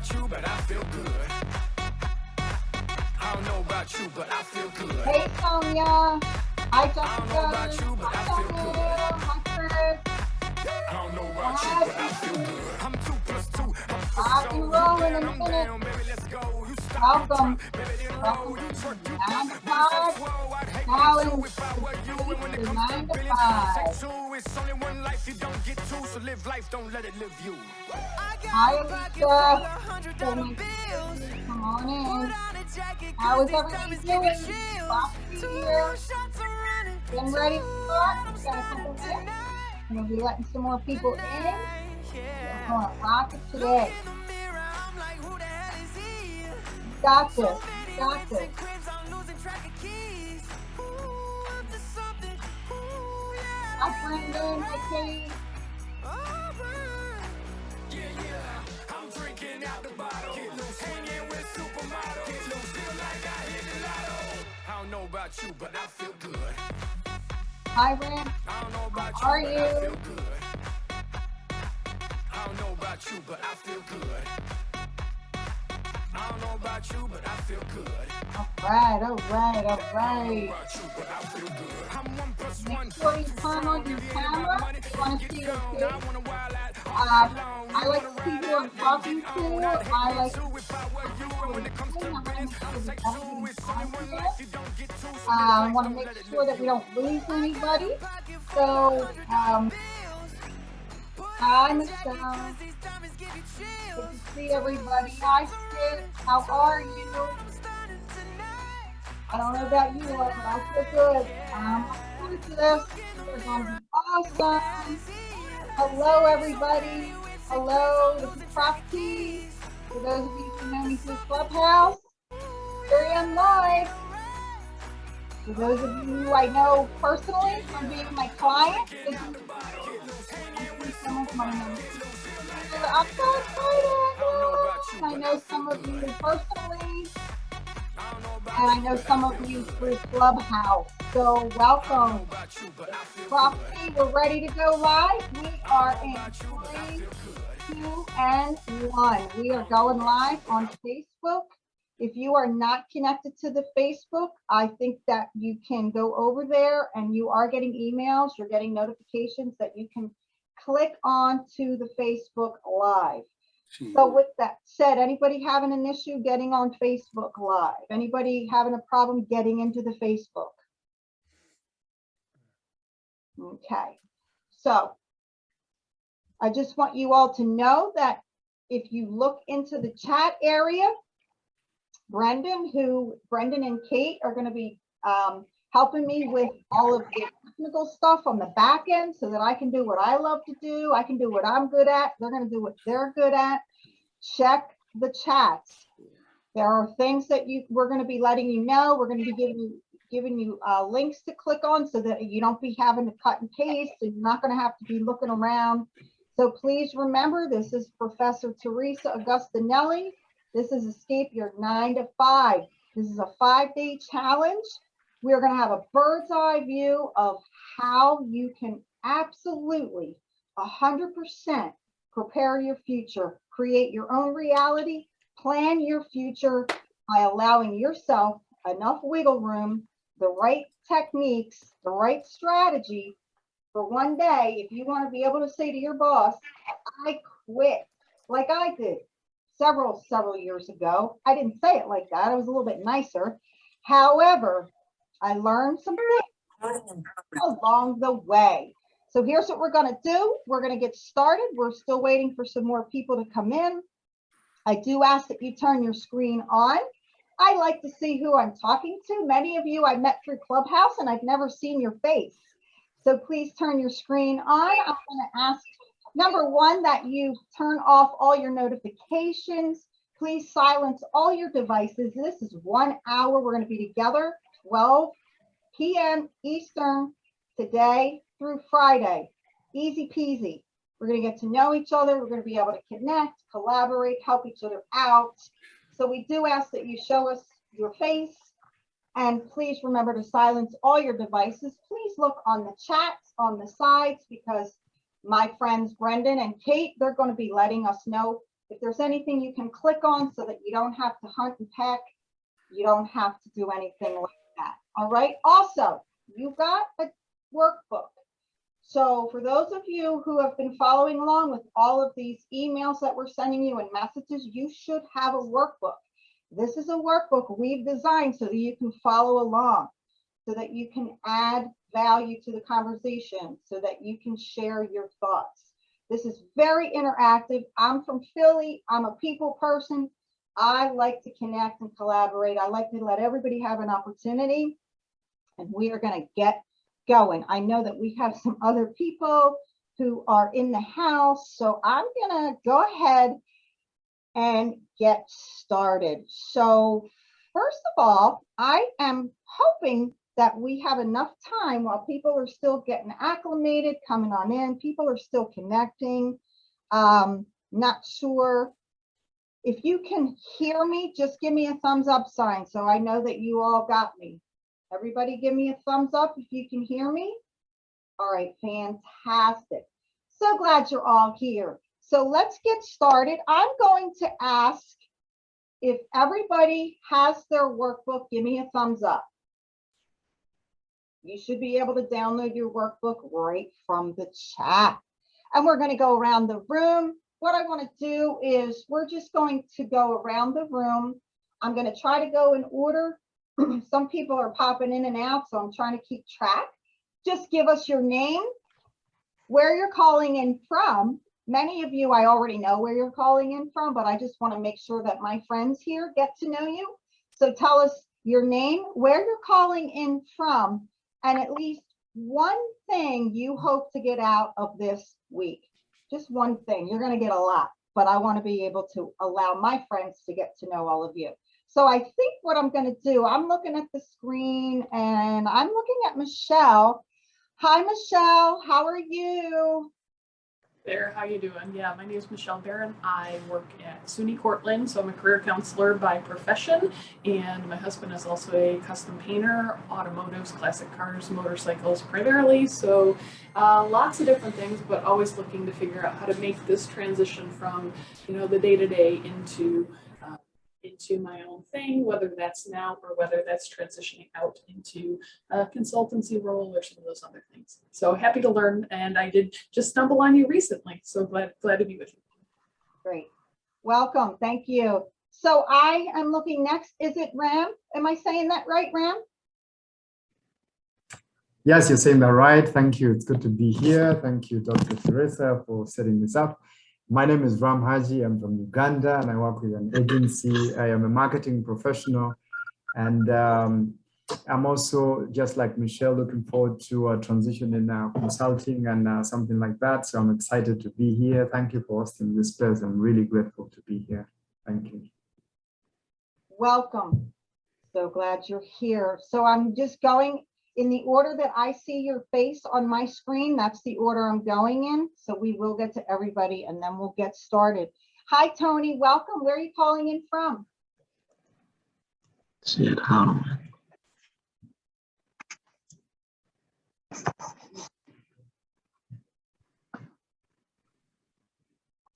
about you, but I feel good. I don't know about you, but I feel good. Hey, Sonia. Hi, Jessica. I don't know about you, but I feel good. Hi, Chris. I don't know about you, but I feel good. I'm 2 plus 2. I'm for Rock and rolling in a I'm minute. down, baby, let's go. You stop, Welcome. baby, then Welcome roll. You to twerk, you 9 to pop. 5 I'd hate challenge. me too if I were you. And when it To comes to 9 to billions, 5. take 2. It's only one life you don't get to, so live life, don't let it live you. Hi, Alicia. Come on in. How is everybody doing? Foxy here. Getting ready to start. We got a couple minutes. I'm going to be letting some more people in. We're going to rock it today. You got this. You got this. Hi, Brendan. Hi, Kate. I'm drinking out the bottle. Hanging with supermodels. Feel like I hit the lotto. I don't know about you, but I feel good. Hi, Ren. I don't know about How are you, you? but I feel good. I don't know about you, but I feel good. I don't know about you, but I feel good. All right, all right, all I don't know right. about you, but I feel good. I'm 1 plus 1. Make sure you turn on your camera if you want to see your face. I wanna wild out. I like to see who I'm talking to. I like to I want to make sure that we don't lose anybody. So, hi, Michelle. Good to see everybody. Hi, Sid. How are you? I don't know about you, but I feel good. I'm looking forward to this. It's going to be awesome. Hello, everybody. Hello, this is Property. For those of you who know me through Clubhouse, here I am live. For those of you who I know personally from being my client, this is some of my members. I'm so excited. I know some of you personally, and I know some of you through Clubhouse. So welcome. Property, we're ready to go live. We are in 3, 2, and 1. We are going live on Facebook. If you are not connected to the Facebook, I think that you can go over there and you are getting emails. You're getting notifications that you can click on to the Facebook Live. So with that said, anybody having an issue getting on Facebook Live? Anybody having a problem getting into the Facebook? Okay, so I just want you all to know that if you look into the chat area, Brendan and Kate are going to be helping me with all of the technical stuff on the back end so that I can do what I love to do. I can do what I'm good at. They're going to do what they're good at. Check the chats. There are things that we're going to be letting you know. We're going to be giving you links to click on so that you don't be having to cut and paste, and you're not going to have to be looking around. So please remember, this is Professor Theresa Agostinelli. This is Escape Your 9 to 5. This is a 5-day challenge. We're going to have a bird's eye view of how you can absolutely 100% prepare your future, create your own reality, plan your future by allowing yourself enough wiggle room, the right techniques, the right strategy for one day. If you want to be able to say to your boss, I quit, like I did several years ago. I didn't say it like that. I was a little bit nicer. However, I learned some things along the way. So here's what we're going to do. We're going to get started. We're still waiting for some more people to come in. I do ask that you turn your screen on. I like to see who I'm talking to. Many of you I met through Clubhouse and I've never seen your face. So please turn your screen on. I'm going to ask, number one, that you turn off all your notifications. Please silence all your devices. This is 1 hour. We're going to be together 12 p.m. Eastern today through Friday. Easy peasy. We're going to get to know each other. We're going to be able to connect, collaborate, help each other out. So we do ask that you show us your face. And please remember to silence all your devices. Please look on the chats on the sides because my friends Brendan and Kate, they're going to be letting us know If there's anything you can click on so that you don't have to hunt and peck, you don't have to do anything like that. All right. Also, you got a workbook. So for those of you who have been following along with all of these emails that we're sending you and messages, you should have a workbook. This is a workbook we've designed so that you can follow along, so that you can add value to the conversation, so that you can share your thoughts. This is very interactive. I'm from Philly. I'm a people person. I like to connect and collaborate. I like to let everybody have an opportunity, and we are going to get going. I know that we have some other people who are in the house, so I'm going to go ahead and get started. So first of all, I am hoping that we have enough time while people are still getting acclimated, coming on in. People are still connecting. Not sure. If you can hear me, just give me a thumbs up sign so I know that you all got me. Everybody give me a thumbs up if you can hear me. All right, fantastic. So glad you're all here. So let's get started. I'm going to ask if everybody has their workbook, give me a thumbs up. You should be able to download your workbook right from the chat. And we're going to go around the room. What I want to do is we're just going to go around the room. I'm going to try to go in order. Some people are popping in and out, so I'm trying to keep track. Just give us your name, where you're calling in from. Many of you, I already know where you're calling in from, but I just want to make sure that my friends here get to know you. So tell us your name, where you're calling in from, and at least one thing you hope to get out of this week. Just one thing. You're going to get a lot, but I want to be able to allow my friends to get to know all of you. So I think what I'm going to do, I'm looking at the screen and I'm looking at Michelle. Hi, Michelle. How are you? There, how you doing? Yeah, my name is Michelle Barron. I work at SUNY Cortland, so I'm a career counselor by profession, and my husband is also a custom painter, automotives, classic cars, motorcycles primarily, so lots of different things, but always looking to figure out how to make this transition from, the day-to-day into my own thing, whether that's now or whether that's transitioning out into a consultancy role or some of those other things. So happy to learn, and I did just stumble on you recently, so glad to be with you. Great. Welcome. Thank you. So I am looking next. Is it Ram? Am I saying that right, Ram? Yes, you're saying that right. Thank you. It's good to be here. Thank you, Dr. Theresa, for setting this up. My name is Ram Haji. I'm from Uganda and I work with an agency. I am a marketing professional, and I'm also, just like Michelle, looking forward to a transition in consulting and something like that. So I'm excited to be here. Thank you for hosting this place. I'm really grateful to be here. Thank you. Welcome. So glad you're here. So I'm just going in the order that I see your face on my screen. That's the order I'm going in. So we will get to everybody and then we'll get started. Hi, Tony. Welcome. Where are you calling in from? Shit, hold on.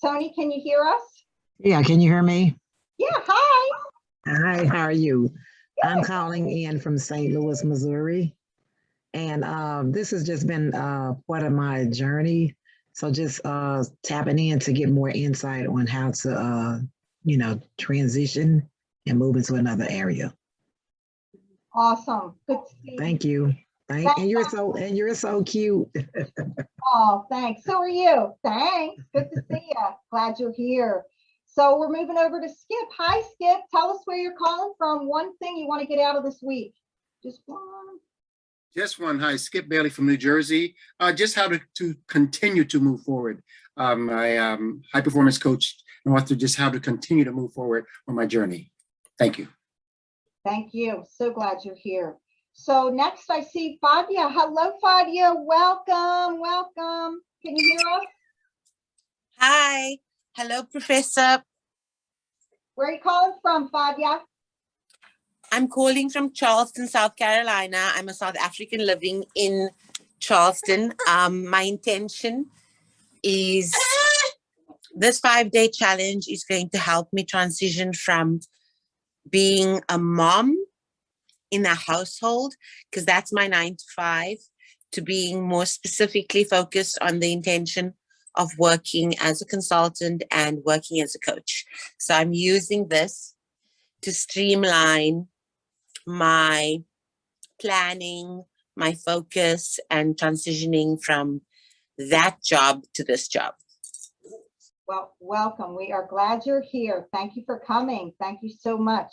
Tony, can you hear us? Yeah, can you hear me? Yeah, hi. Hi, how are you? Good. I'm calling in from St. Louis, Missouri. And this has just been part of my journey. So just tapping in to get more insight on how to, transition and move into another area. Awesome. Good to see you. Thank you. And you're so cute. Oh, thanks. So are you. Thanks. Good to see you. Glad you're here. So we're moving over to Skip. Hi, Skip. Tell us where you're calling from. One thing you want to get out of this week. Just one. Just one. Hi, Skip Bailey from New Jersey. Just how to continue to move forward. I high performance coach and author, just how to continue to move forward on my journey. Thank you. Thank you. So glad you're here. So next I see Fadia. Hello, Fadia. Welcome. Welcome. Can you hear us? Hi. Hello, Professor. Where are you calling from, Fadia? I'm calling from Charleston, South Carolina. I'm a South African living in Charleston. My intention is This 5-day challenge is going to help me transition from being a mom in a household, because that's my 9 to 5, to being more specifically focused on the intention of working as a consultant and working as a coach. So I'm using this to streamline my planning, my focus, and transitioning from that job to this job. Well, welcome. We are glad you're here. Thank you for coming. Thank you so much.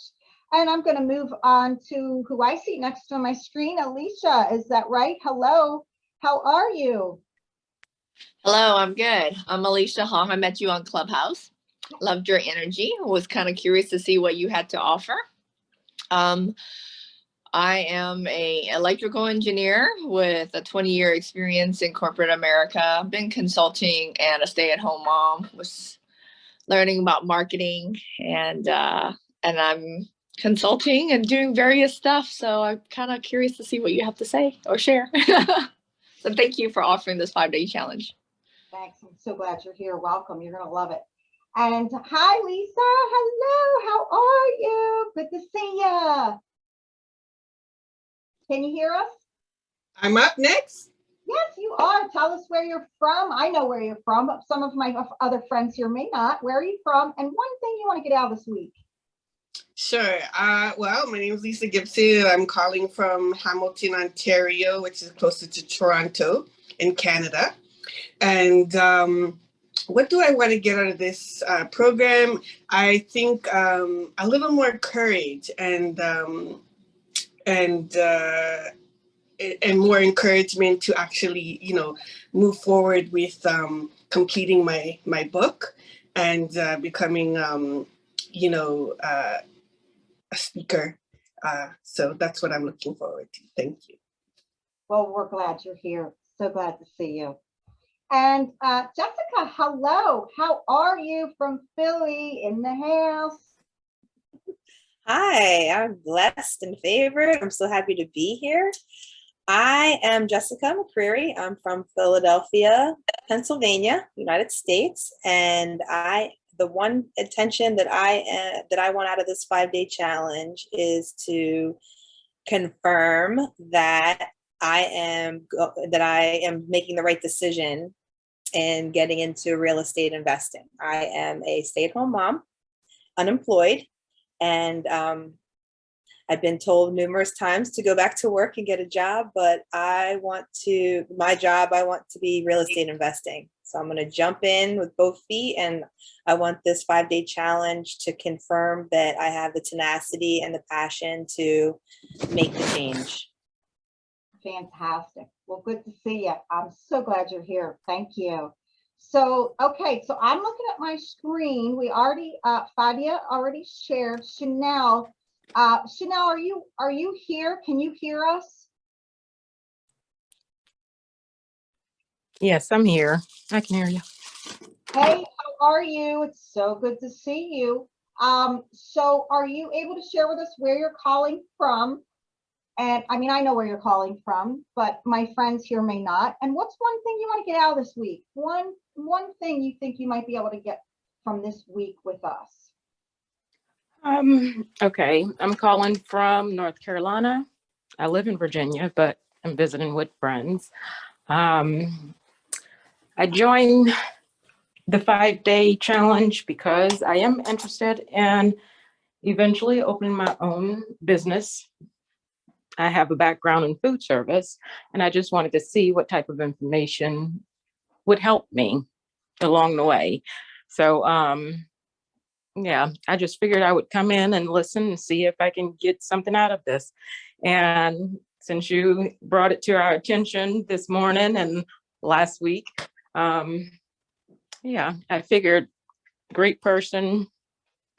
And I'm going to move on to who I see next to my screen, Alicia. Is that right? Hello. How are you? Hello, I'm good. I'm Alicia Hong. I met you on Clubhouse. Loved your energy. Was kind of curious to see what you had to offer. I am a electrical engineer with a 20-year experience in corporate America. I've been consulting and a stay-at-home mom. Was learning about marketing and I'm consulting and doing various stuff. So I'm kind of curious to see what you have to say or share. So thank you for offering this 5-day challenge. Thanks. I'm so glad you're here. Welcome. You're going to love it. And hi, Lisa. Hello. How are you? Good to see you. Can you hear us? I'm up next. Yes, you are. Tell us where you're from. I know where you're from, but some of my other friends here may not. Where are you from? And one thing you want to get out this week? Sure. Well, my name is Lisa Gibson. I'm calling from Hamilton, Ontario, which is closer to Toronto in Canada. And what do I want to get out of this program? I think a little more courage and more encouragement to actually, move forward with completing my book and becoming, a speaker. So that's what I'm looking forward to. Thank you. Well, we're glad you're here. So glad to see you. And Jessica, hello. How are you from Philly in the house? Hi, I'm blessed and favored. I'm so happy to be here. I am Jessica McCreary. I'm from Philadelphia, Pennsylvania, United States, and the one intention that I want out of this 5-day challenge is to confirm that I am making the right decision in getting into real estate investing. I am a stay-at-home mom, unemployed, and I've been told numerous times to go back to work and get a job, but I want to be real estate investing. So I'm going to jump in with both feet, and I want this 5-day challenge to confirm that I have the tenacity and the passion to make the change. Fantastic. Well, good to see you. I'm so glad you're here. Thank you. So, okay, so I'm looking at my screen. We already, Fadia already shared. Chanel, are you here? Can you hear us? Yes, I'm here. I can hear you. Hey, how are you? It's so good to see you. So are you able to share with us where you're calling from? And I mean, I know where you're calling from, but my friends here may not. And what's one thing you want to get out this week? One thing you think you might be able to get from this week with us? Okay, I'm calling from North Carolina. I live in Virginia, but I'm visiting with friends. I joined the 5-day challenge because I am interested in eventually opening my own business. I have a background in food service, and I just wanted to see what type of information would help me along the way. So, yeah, I just figured I would come in and listen and see if I can get something out of this. And since you brought it to our attention this morning and last week, yeah, I figured great person,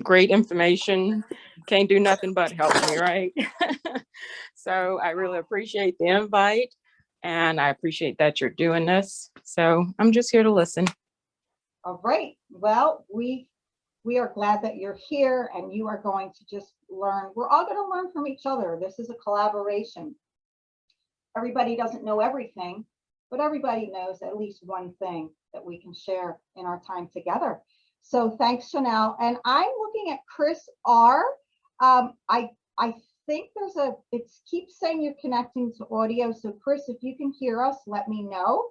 great information, can't do nothing but help me, right? So I really appreciate the invite, and I appreciate that you're doing this. So I'm just here to listen. All right. Well, we are glad that you're here, and you are going to just learn. We're all going to learn from each other. This is a collaboration. Everybody doesn't know everything, but everybody knows at least one thing. that we can share in our time together. So thanks, Chanel. And I'm looking at Chris R. I think it keeps saying you're connecting to audio. So Chris, if you can hear us, let me know.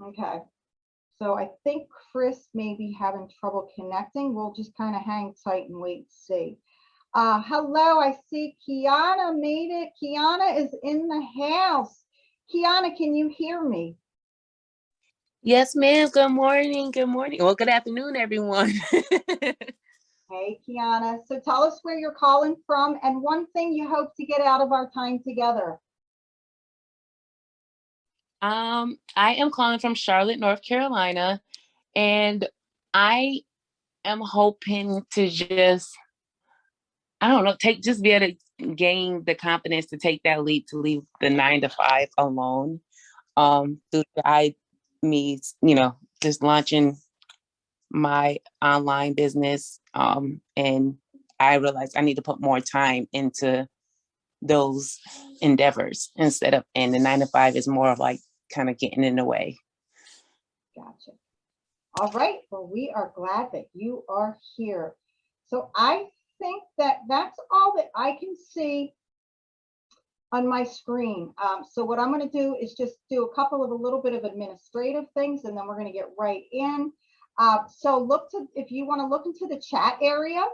Okay. So I think Chris may be having trouble connecting. We'll just kind of hang tight and wait and see. Hello, I see Kiana made it. Kiana is in the house. Kiana, can you hear me? Yes, ma'am. Good morning. Good morning. Well, good afternoon, everyone. Hey, Kiana. So tell us where you're calling from and one thing you hope to get out of our time together. I am calling from Charlotte, North Carolina, and I am hoping to just, I don't know, just be able to gain the confidence to take that leap to leave the 9 to 5 alone. Through me, just launching my online business. And I realized I need to put more time into those endeavors and the 9 to 5 is more of like kind of getting in the way. Gotcha. All right. Well, we are glad that you are here. So I think that that's all that I can see on my screen. So what I'm going to do is just do a couple of a little bit of administrative things, and then we're going to get right in. So if you want to look into the chat area,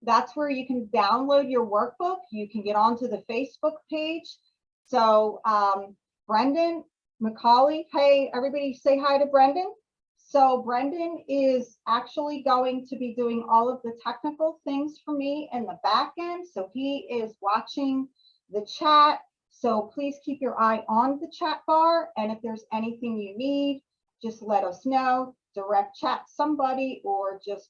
that's where you can download your workbook. You can get onto the Facebook page. So Brendan, Macaulay, hey, everybody say hi to Brendan. So Brendan is actually going to be doing all of the technical things for me in the back end. So he is watching the chat. So please keep your eye on the chat bar. And if there's anything you need, just let us know. Direct chat somebody or just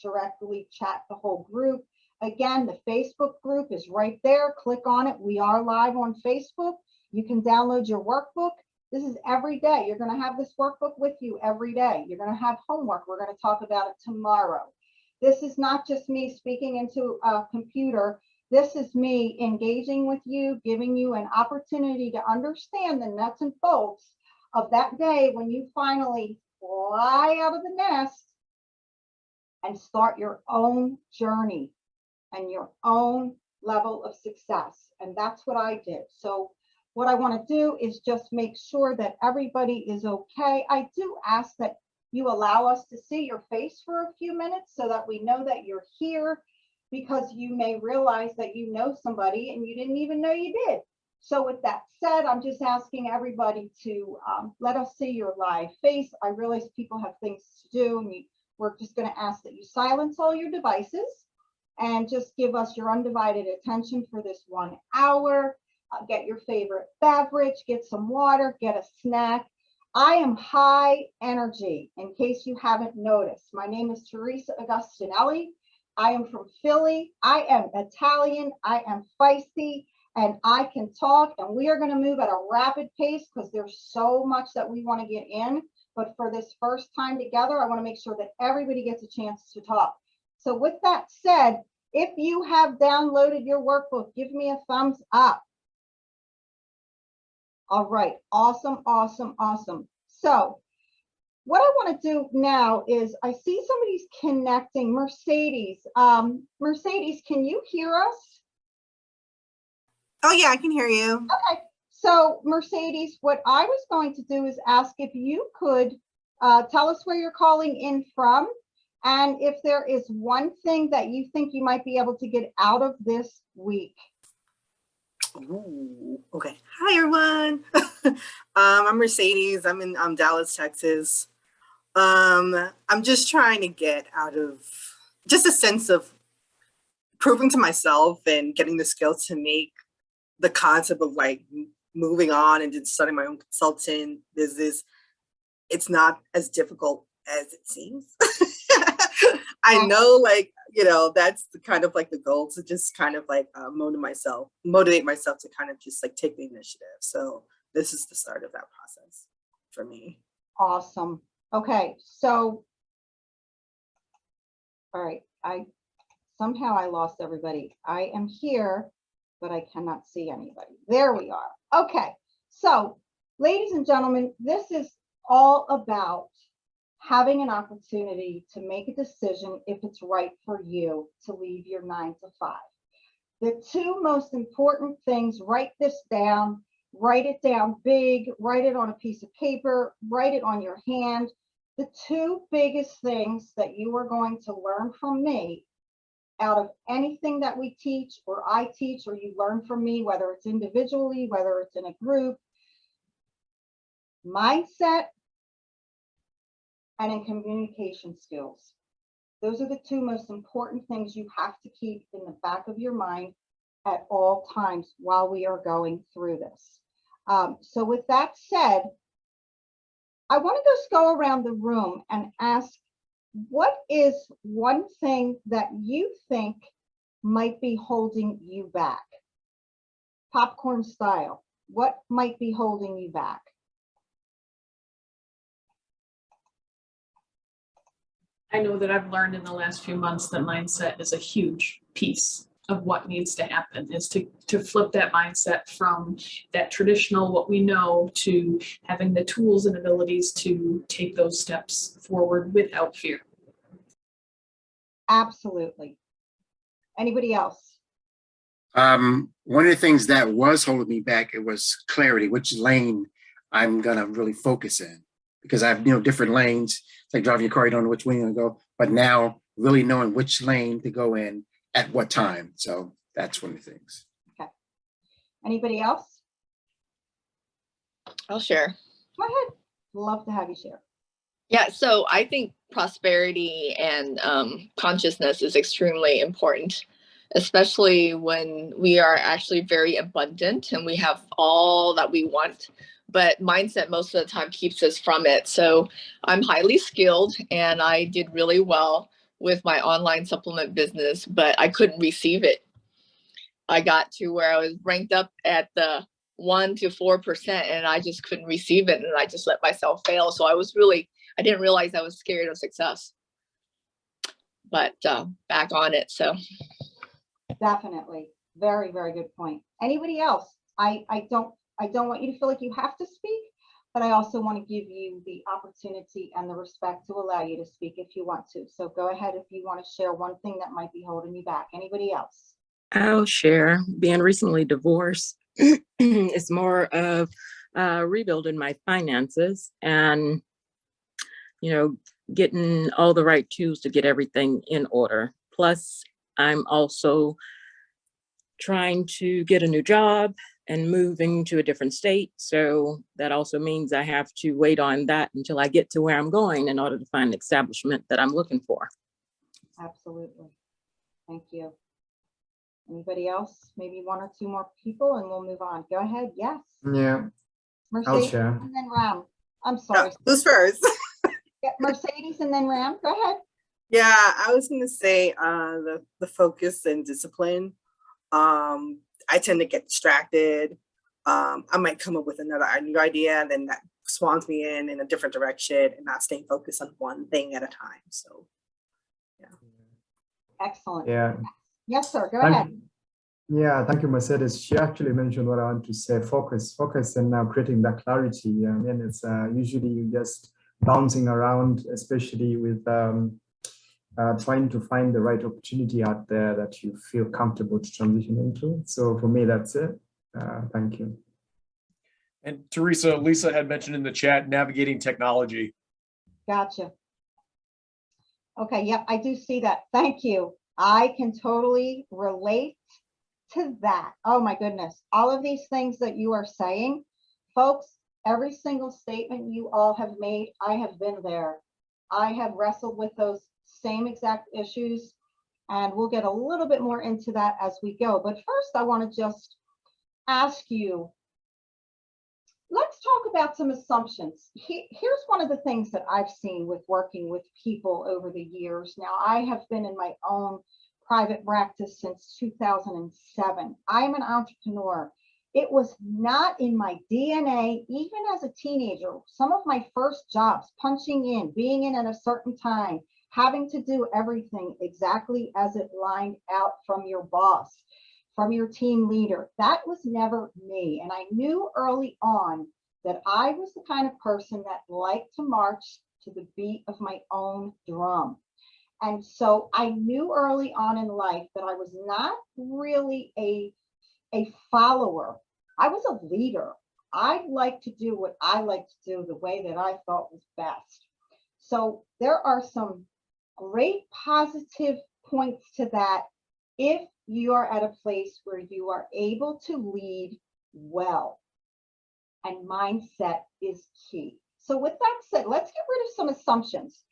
directly chat the whole group. Again, the Facebook group is right there. Click on it. We are live on Facebook. You can download your workbook. This is every day. You're going to have this workbook with you every day. You're going to have homework. We're going to talk about it tomorrow. This is not just me speaking into a computer. This is me engaging with you, giving you an opportunity to understand the nuts and bolts of that day when you finally fly out of the nest and start your own journey and your own level of success. And that's what I did. So what I want to do is just make sure that everybody is okay. I do ask that you allow us to see your face for a few minutes so that we know that you're here, because you may realize that you know somebody and you didn't even know you did. So with that said, I'm just asking everybody to let us see your live face. I realize people have things to do, and we're just going to ask that you silence all your devices and just give us your undivided attention for this 1 hour. Get your favorite beverage, get some water, get a snack. I am high energy, in case you haven't noticed. My name is Theresa Agostinelli. I am from Philly. I am Italian. I am feisty, and I can talk. And we are going to move at a rapid pace because there's so much that we want to get in. But for this first time together, I want to make sure that everybody gets a chance to talk. So with that said, if you have downloaded your workbook, give me a thumbs up. All right. Awesome, awesome, awesome. So what I want to do now is I see somebody's connecting. Mercedes. Mercedes, can you hear us? Oh, yeah, I can hear you. Okay. So Mercedes, what I was going to do is ask if you could tell us where you're calling in from, and if there is one thing that you think you might be able to get out of this week. Ooh, okay. Hi, everyone. I'm Mercedes. I'm in Dallas, Texas. I'm just trying to get out of just a sense of proving to myself and getting the skills to make the concept of like moving on and just starting my own consultant business. It's not as difficult as it seems. I know, like, you know, that's the kind of like the goal, to just kind of like motivate myself to kind of just like take the initiative. So this is the start of that process for me. Awesome. Okay. So, all right. Somehow I lost everybody. I am here, but I cannot see anybody. There we are. Okay. So Ladies and gentlemen, this is all about having an opportunity to make a decision if it's right for you to leave your 9 to 5. The two most important things, write this down, write it down big, write it on a piece of paper, write it on your hand. The two biggest things that you are going to learn from me out of anything that we teach or I teach or you learn from me, whether it's individually, whether it's in a group, mindset and in communication skills. Those are the two most important things you have to keep in the back of your mind at all times while we are going through this. So with that said, I want to just go around the room and ask, what is one thing that you think might be holding you back? Popcorn style, what might be holding you back? I know that I've learned in the last few months that mindset is a huge piece of what needs to happen, is to flip that mindset from that traditional, what we know, to having the tools and abilities to take those steps forward without fear. Absolutely. Anybody else? One of the things that was holding me back, it was clarity, which lane I'm gonna really focus in, because I have different lanes. It's like driving your car, you don't know which way you're gonna go, but now really knowing which lane to go in at what time. So that's one of the things. Okay. Anybody else? I'll share. Go ahead. Love to have you share. Yeah, so I think prosperity and consciousness is extremely important, especially when we are actually very abundant and we have all that we want, but mindset most of the time keeps us from it. So I'm highly skilled and I did really well with my online supplement business, but I couldn't receive it. I got to where I was ranked up at the 1 to 4% and I just couldn't receive it, and I just let myself fail. So I didn't realize I was scared of success, but back on it. So Definitely. Very, very good point. Anybody else? I don't want you to feel like you have to speak, but I also want to give you the opportunity and the respect to allow you to speak if you want to. So go ahead if you want to share one thing that might be holding you back. Anybody else? I'll share. Being recently divorced, it's more of rebuilding my finances and, getting all the right tools to get everything in order. Plus, I'm also trying to get a new job and moving to a different state. So that also means I have to wait on that until I get to where I'm going in order to find the establishment that I'm looking for. Absolutely. Thank you. Anybody else? Maybe one or two more people and we'll move on. Go ahead. Yes. Yeah, Mercedes I'll share. and then Ram. I'm sorry. Who's first? Yeah, Mercedes and then Ram. Go ahead. Yeah, I was gonna say the focus and discipline. I tend to get distracted. I might come up with another new idea, and then that swans me in a different direction, and not staying focused on one thing at a time. So, yeah. Excellent. Yeah. Yes, sir. Go ahead. Yeah, thank you, Mercedes. She actually mentioned what I want to say, focus, and now creating that clarity. I mean, it's usually you just bouncing around, especially with trying to find the right opportunity out there that you feel comfortable to transition into. So for me, that's it. Thank you. And Theresa, Lisa had mentioned in the chat, navigating technology. Gotcha. Okay, yep, I do see that. Thank you. I can totally relate to that. Oh my goodness. All of these things that you are saying, folks, every single statement you all have made, I have been there. I have wrestled with those same exact issues, and we'll get a little bit more into that as we go. But first, I want to just ask you, let's talk about some assumptions. Here's one of the things that I've seen with working with people over the years. Now, I have been in my own private practice since 2007. I'm an entrepreneur. It was not in my DNA, even as a teenager. Some of my first jobs, punching in, being in at a certain time, having to do everything exactly as it lined out from your boss, from your team leader. That was never me. And I knew early on that I was the kind of person that liked to march to the beat of my own drum. And so I knew early on in life that I was not really a follower. I was a leader. I like to do what I like to do the way that I thought was best. So there are some great positive points to that if you are at a place where you are able to lead well. And mindset is key. So with that said, let's get rid of some assumptions.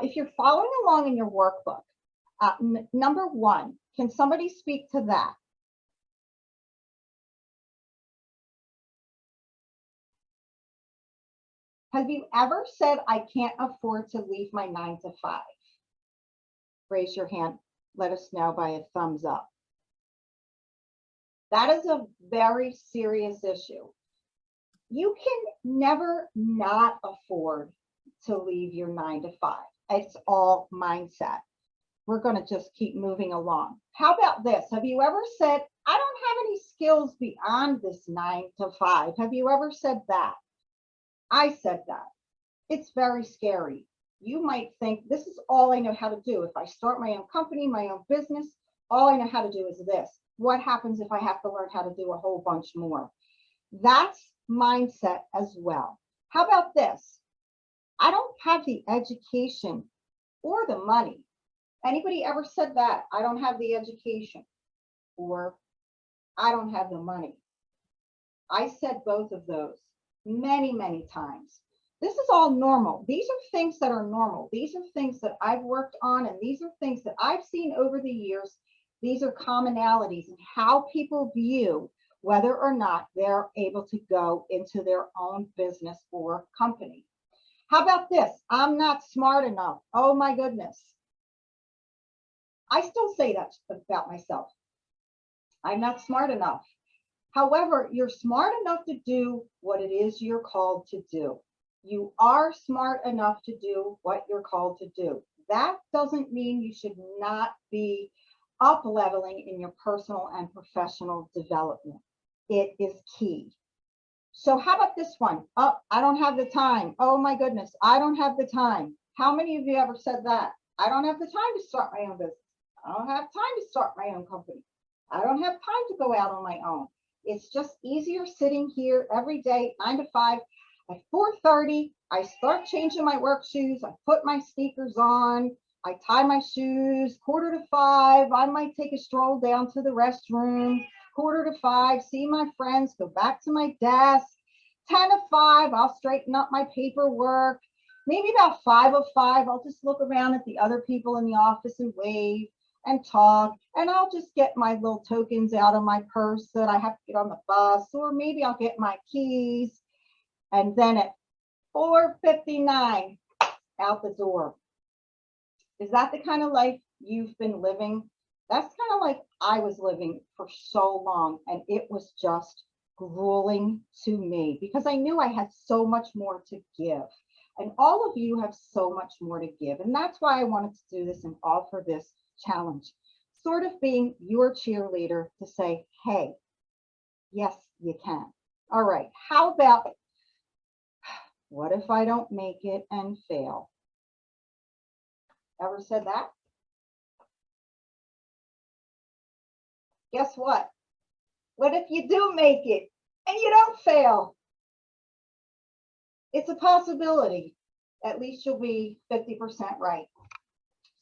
If you're following along in your workbook, number one, can somebody speak to that? Have you ever said, I can't afford to leave my 9 to 5? Raise your hand. Let us know by a thumbs up. That is a very serious issue. You can never not afford to leave your 9 to 5. It's all mindset. We're going to just keep moving along. How about this? Have you ever said, I don't have any skills beyond this 9 to 5? Have you ever said that? I said that. It's very scary. You might think, this is all I know how to do. If I start my own company, my own business, all I know how to do is this. What happens if I have to learn how to do a whole bunch more? That's mindset as well. How about this? I don't have the education or the money. Anybody ever said that? I don't have the education or I don't have the money. I said both of those many, many times. This is all normal. These are things that are normal. These are things that I've worked on, and these are things that I've seen over the years. These are commonalities in how people view whether or not they're able to go into their own business or company. How about this? I'm not smart enough. Oh my goodness. I still say that about myself. I'm not smart enough. However, you're smart enough to do what it is you're called to do. You are smart enough to do what you're called to do. That doesn't mean you should not be up leveling in your personal and professional development. It is key. So how about this one? Oh, I don't have the time. Oh my goodness, I don't have the time. How many of you ever said that? I don't have the time to start my own business. I don't have time to start my own company. I don't have time to go out on my own. It's just easier sitting here every day, 9 to 5. At 4:30, I start changing my work shoes. I put my sneakers on. I tie my shoes. 4:45, I might take a stroll down to the restroom. 4:45, see my friends, go back to my desk. 10 to 5, I'll straighten up my paperwork. Maybe about 5:05, I'll just look around at the other people in the office and wave and talk, and I'll just get my little tokens out of my purse that I have to get on the bus, or maybe I'll get my keys, and then at 4:59, out the door. Is that the kind of life you've been living? That's kind of like I was living for so long, and it was just grueling to me because I knew I had so much more to give, and all of you have so much more to give, and that's why I wanted to do this and offer this challenge, sort of being your cheerleader to say, hey, yes, you can. All right, how about, what if I don't make it and fail? Ever said that? Guess what? What if you do make it and you don't fail? It's a possibility. At least you'll be 50% right.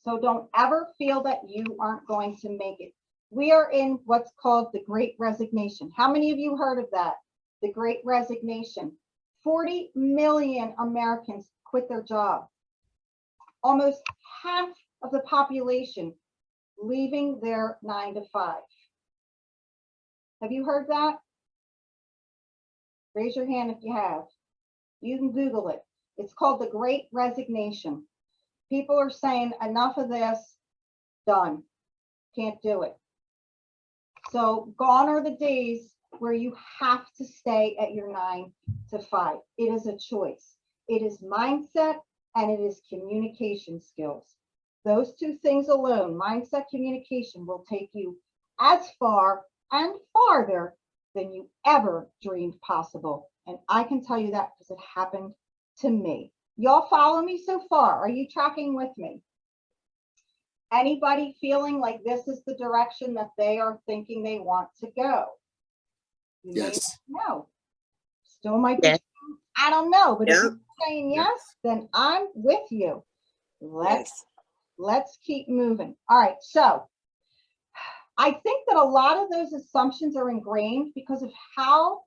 So don't ever feel that you aren't going to make it. We are in what's called the Great Resignation. How many of you heard of that? The Great Resignation. 40 million Americans quit their job. Almost half of the population leaving their 9 to 5. Have you heard that? Raise your hand if you have. You can Google it. It's called the Great Resignation. People are saying, enough of this, done. Can't do it. So gone are the days where you have to stay at your 9 to 5. It is a choice. It is mindset and it is communication skills. Those two things alone, mindset, communication, will take you as far and farther than you ever dreamed possible And I can tell you that because it happened to me. Y'all follow me so far? Are you tracking with me? Anybody feeling like this is the direction that they are thinking they want to go? You may Yes. not know. Still might be, Yes. I don't know, but if Yeah. you're saying yes, then I'm with you. Let's keep moving. All right, so I think that a lot of those assumptions are ingrained because of how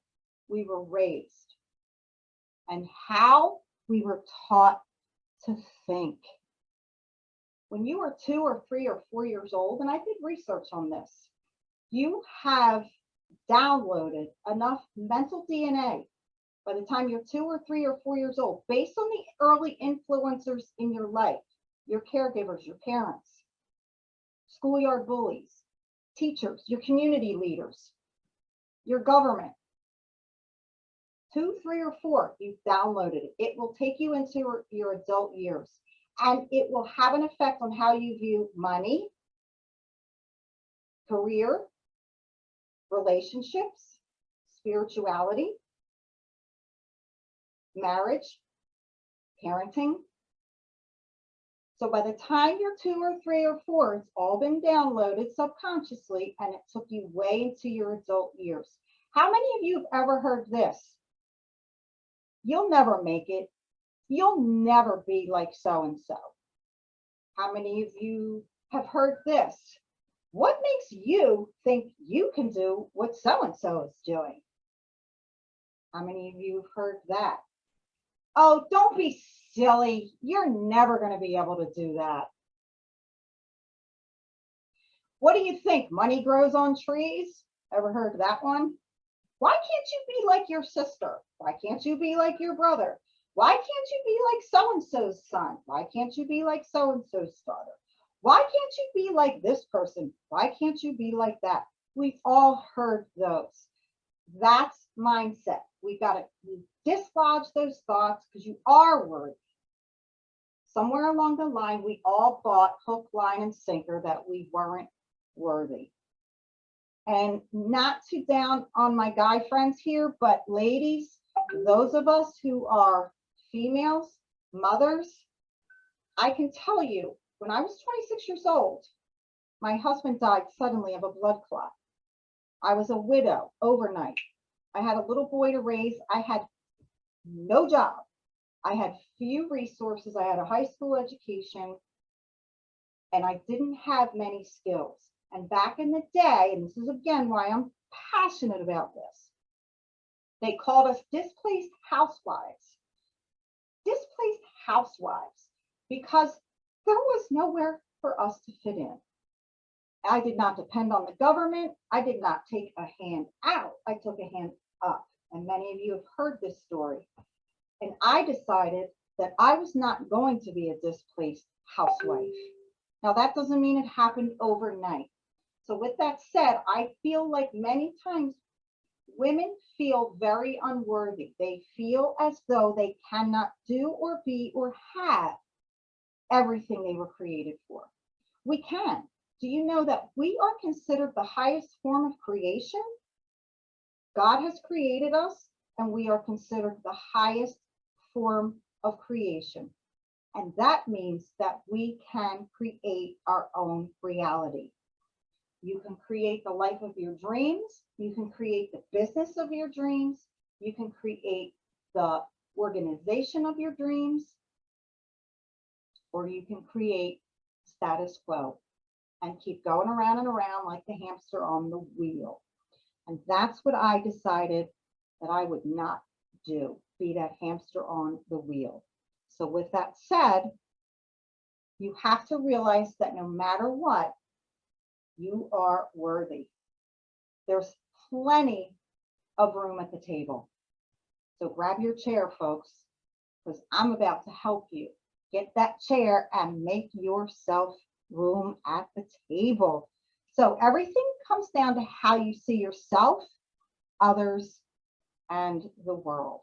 we were raised and how we were taught to think. When you were 2 or 3 or 4 years old, and I did research on this, you have downloaded enough mental DNA by the time you're 2 or 3 or 4 years old, based on the early influencers in your life, your caregivers, your parents, schoolyard bullies, teachers, your community leaders, your government. 2, 3, or 4, you've downloaded it. It will take you into your adult years, and it will have an effect on how you view money, career, relationships, spirituality, marriage, parenting. So by the time you're 2 or 3 or 4, it's all been downloaded subconsciously, and it took you way into your adult years. How many of you have ever heard this? You'll never make it. You'll never be like so-and-so. How many of you have heard this? What makes you think you can do what so-and-so is doing? How many of you have heard that? Oh, don't be silly. You're never going to be able to do that. What do you think? Money grows on trees? Ever heard that one? Why can't you be like your sister? Why can't you be like your brother? Why can't you be like so-and-so's son? Why can't you be like so-and-so's daughter? Why can't you be like this person? Why can't you be like that? We've all heard those. That's mindset. We got to dislodge those thoughts because you are worthy. Somewhere along the line, we all bought hook, line, and sinker that we weren't worthy. And not to down on my guy friends here, but ladies, those of us who are females, mothers, I can tell you, when I was 26 years old, my husband died suddenly of a blood clot. I was a widow overnight. I had a little boy to raise. I had no job. I had few resources. I had a high school education, and I didn't have many skills. And back in the day, and this is again why I'm passionate about this, they called us displaced housewives. Displaced housewives, because there was nowhere for us to fit in. I did not depend on the government. I did not take a hand out. I took a hand up. And many of you have heard this story. And I decided that I was not going to be a displaced housewife. Now, that doesn't mean it happened overnight. So with that said, I feel like many times women feel very unworthy. They feel as though they cannot do or be or have everything they were created for. We can. Do you know that we are considered the highest form of creation? God has created us, and we are considered the highest form of creation. And that means that we can create our own reality. You can create the life of your dreams. You can create the business of your dreams. You can create the organization of your dreams, or you can create status quo and keep going around and around like the hamster on the wheel. And that's what I decided that I would not do, be that hamster on the wheel. So with that said, you have to realize that no matter what, you are worthy. There's plenty of room at the table. So grab your chair, folks, because I'm about to help you get that chair and make yourself room at the table. So everything comes down to how you see yourself, others, and the world.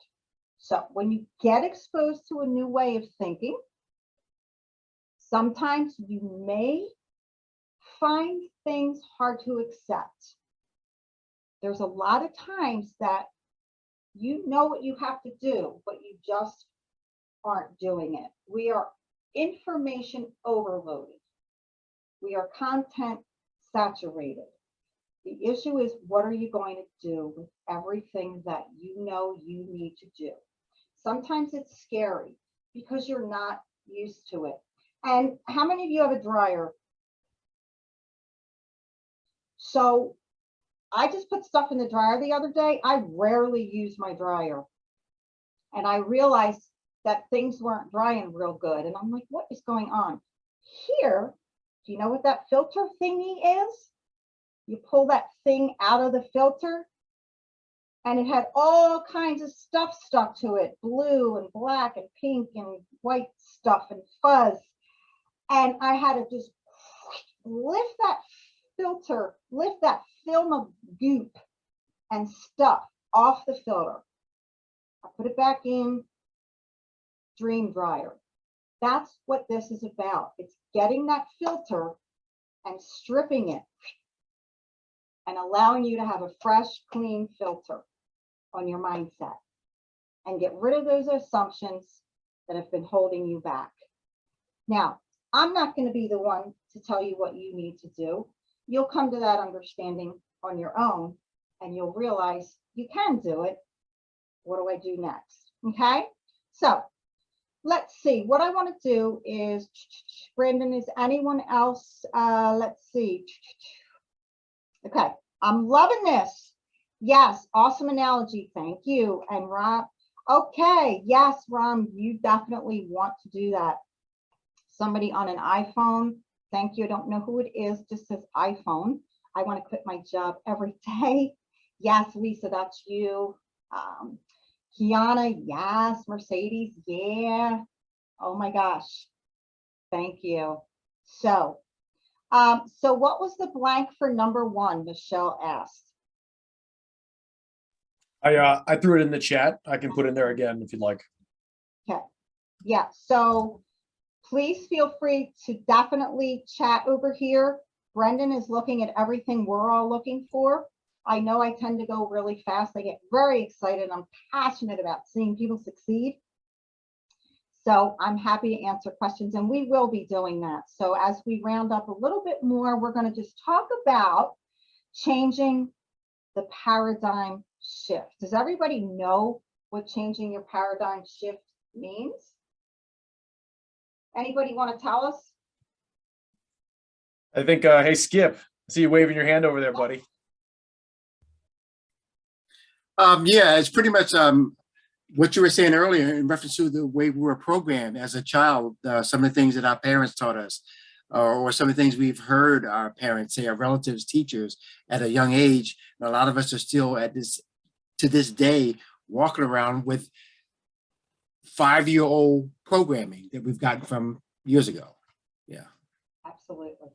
So when you get exposed to a new way of thinking, sometimes you may find things hard to accept. There's a lot of times that You know what you have to do, but you just aren't doing it. We are information overloaded. We are content saturated. The issue is, what are you going to do with everything that you know you need to do? Sometimes it's scary because you're not used to it. And how many of you have a dryer? So I just put stuff in the dryer the other day. I rarely use my dryer. And I realized that things weren't drying real good. And I'm like, what is going on? Here, do you know what that filter thingy is? You pull that thing out of the filter, and it had all kinds of stuff stuck to it, blue and black and pink and white stuff and fuzz. And I had to just lift that filter, lift that film of goop and stuff off the filter. I put it back in, dream dryer. That's what this is about. It's getting that filter and stripping it and allowing you to have a fresh, clean filter on your mindset and get rid of those assumptions that have been holding you back. Now, I'm not going to be the one to tell you what you need to do. You'll come to that understanding on your own, and you'll realize you can do it. What do I do next? Okay, so let's see. What I want to do is, Brandon, is anyone else? Let's see. Okay, I'm loving this. Yes, awesome analogy. Thank you. And Rob, okay, yes, Rom, you definitely want to do that. Somebody on an iPhone, thank you. I don't know who it is, just says iPhone. I want to quit my job every day. Yes, Lisa, that's you. Kiana, yes. Mercedes, yeah. Oh my gosh, thank you. So what was the blank for number one? Michelle asked. I threw it in the chat. I can put it in there again if you'd like. Okay. Yeah. So please feel free to definitely chat over here. Brendan is looking at everything we're all looking for. I know I tend to go really fast. I get very excited. I'm passionate about seeing people succeed. So I'm happy to answer questions, and we will be doing that. So as we round up a little bit more, we're going to just talk about changing the paradigm shift. Does everybody know what changing your paradigm shift means? Anybody want to tell us? I think, hey, Skip, I see you waving your hand over there, buddy. Yeah, it's pretty much what you were saying earlier in reference to the way we were programmed as a child, some of the things that our parents taught us, or some of the things we've heard our parents say, our relatives, teachers at a young age. And a lot of us are still to this day, walking around with 5-year-old programming that we've gotten from years ago. Yeah. Absolutely.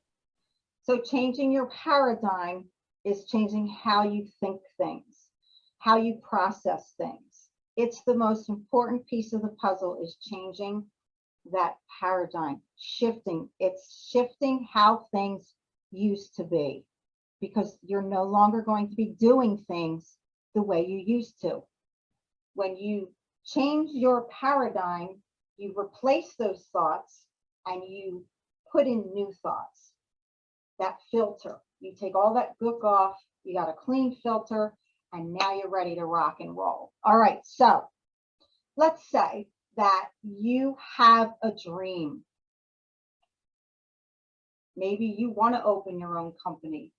So changing your paradigm is changing how you think things, how you process things. It's the most important piece of the puzzle, is changing that paradigm, shifting. It's shifting how things used to be, because you're no longer going to be doing things the way you used to. When you change your paradigm, you replace those thoughts and you put in new thoughts. That filter, you take all that gook off, you got a clean filter, and now you're ready to rock and roll. All right, so let's say that you have a dream. Maybe you want to open your own company.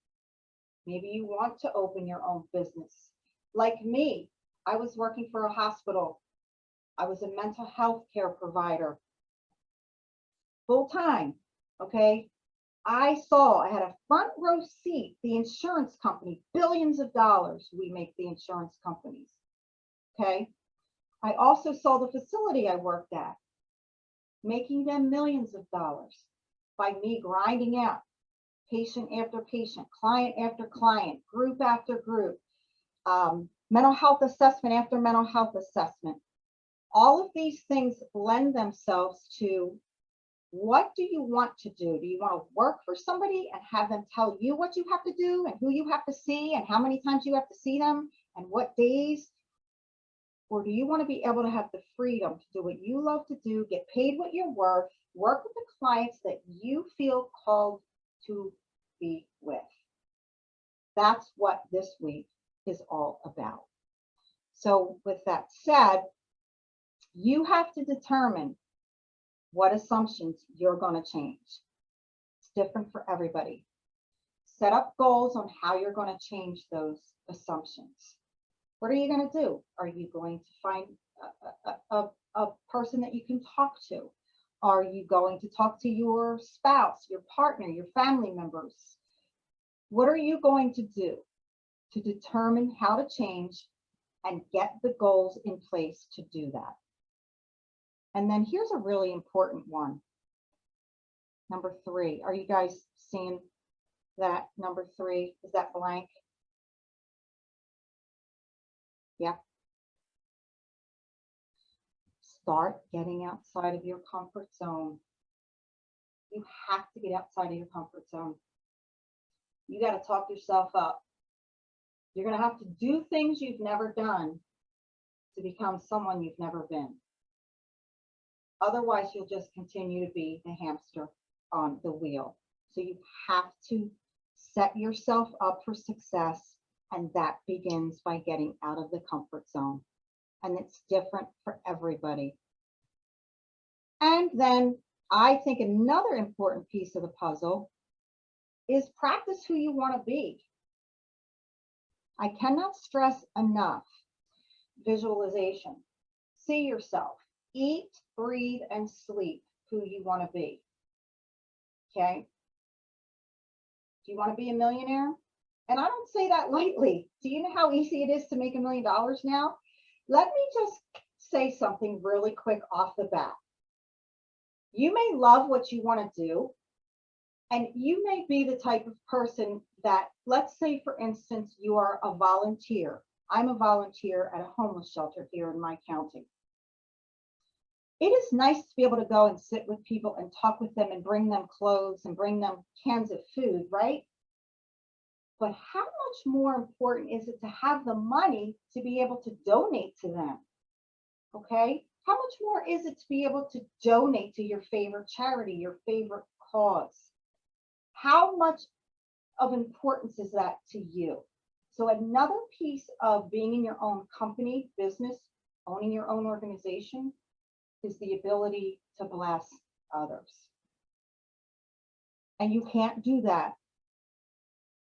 Maybe you want to open your own business. Like me, I was working for a hospital. I was a mental health care provider, full time, okay? I had a front row seat, the insurance company, billions of dollars we make the insurance companies, okay? I also saw the facility I worked at, making them millions of dollars by me grinding out patient after patient, client after client, group after group, mental health assessment after mental health assessment. All of these things lend themselves to, what do you want to do? Do you want to work for somebody and have them tell you what you have to do and who you have to see and how many times you have to see them and what days? Or do you want to be able to have the freedom to do what you love to do, get paid what you're worth, work with the clients that you feel called to be with? That's what this week is all about. So with that said, you have to determine what assumptions you're going to change. It's different for everybody. Set up goals on how you're going to change those assumptions. What are you going to do? Are you going to find a person that you can talk to? Are you going to talk to your spouse, your partner, your family members? What are you going to do to determine how to change and get the goals in place to do that? And then here's a really important one. Number 3. Are you guys seeing that number 3? Is that blank? Yeah. Start getting outside of your comfort zone. You have to get outside of your comfort zone. You got to talk yourself up. You're going to have to do things you've never done to become someone you've never been. Otherwise, you'll just continue to be the hamster on the wheel. So you have to set yourself up for success, and that begins by getting out of the comfort zone. And it's different for everybody. And then I think another important piece of the puzzle is practice who you want to be. I cannot stress enough visualization. See yourself. Eat, breathe, and sleep who you want to be. Okay? Do you want to be a millionaire? And I don't say that lightly. Do you know how easy it is to make $1 million now? Let me just say something really quick off the bat. You may love what you want to do, and you may be the type of person that, let's say, for instance, you are a volunteer. I'm a volunteer at a homeless shelter here in my county. It is nice to be able to go and sit with people and talk with them and bring them clothes and bring them cans of food, right? But how much more important is it to have the money to be able to donate to them? Okay? How much more is it to be able to donate to your favorite charity, your favorite cause? How much of importance is that to you? So another piece of being in your own company, business, owning your own organization is the ability to bless others. And you can't do that